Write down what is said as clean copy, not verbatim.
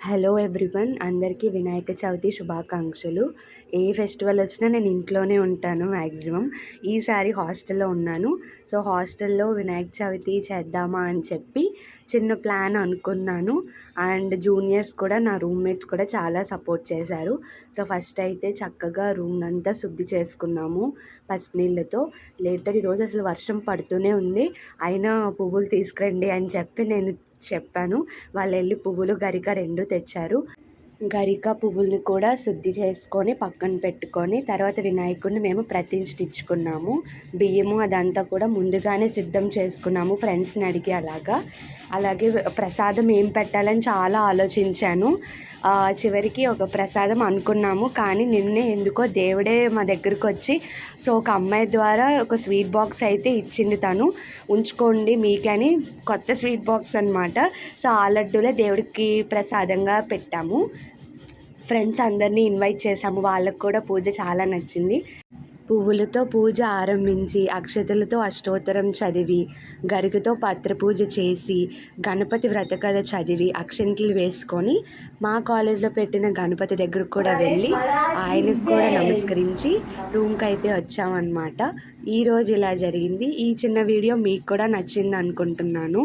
Hello everyone, అందరికీ వినాయక చవితి శుభాకాంక్షలు. ఏ festival వచ్చినా నేను ఇంట్లోనే ఉంటాను మ్యాక్సిమం. ఈసారి హాస్టల్లో ఉన్నాను. సో హాస్టల్లో వినాయక చవితి చేద్దామా అని చెప్పి చిన్న ప్లాన్ అనుకున్నాను. అండ్ జూనియర్స్ కూడా, నా రూమ్మేట్స్ కూడా చాలా సపోర్ట్ చేశారు. సో ఫస్ట్ అయితే చక్కగా రూమ్ అంతా శుద్ధి చేసుకున్నాము పసుపు నీళ్ళతో. లేటర్ ఈరోజు అసలు వర్షం పడుతూనే ఉంది, అయినా పువ్వులు తీసుకురండి అని చెప్పి నేను చెప్పాను. వాళ్ళు వెళ్ళి పువ్వులు, గరిక 2 తెచ్చారు. గరిక పువ్వుల్ని కూడా శుద్ధి చేసుకొని పక్కన పెట్టుకొని, తర్వాత వినాయకుడిని మేము ప్రతిష్ఠించుకున్నాము. బియ్యము అదంతా కూడా ముందుగానే సిద్ధం చేసుకున్నాము ఫ్రెండ్స్ని అడిగి. అలాగే ప్రసాదం ఏం పెట్టాలని చాలా ఆలోచించాను. చివరికి ఒక ప్రసాదం అనుకున్నాము, కానీ నిన్నే ఎందుకో దేవుడే మా దగ్గరకు వచ్చి, సో ఒక అమ్మాయి ద్వారా ఒక స్వీట్ బాక్స్ అయితే ఇచ్చింది. తను ఉంచుకోండి మీకని, కొత్త స్వీట్ బాక్స్ అనమాట. సో ఆ లడ్డూలే దేవుడికి ప్రసాదంగా పెట్టాము. ఫ్రెండ్స్ అందరినీ ఇన్వైట్ చేసాము, వాళ్ళకు కూడా పూజ చాలా నచ్చింది. పువ్వులతో పూజ ఆరంభించి, అక్షతలతో అష్టోత్తరం చదివి, గరికతో పత్ర పూజ చేసి, గణపతి వ్రతకథ చదివి, అక్షంతలు వేసుకొని మా కాలేజ్లో పెట్టిన గణపతి దగ్గరకు కూడా వెళ్ళి ఆయనకు కూడా నమస్కరించి రూమ్కి అయితే వచ్చామన్నమాట. ఈరోజు ఇలా జరిగింది. ఈ చిన్న వీడియో మీకు కూడా నచ్చింది అనుకుంటున్నాను.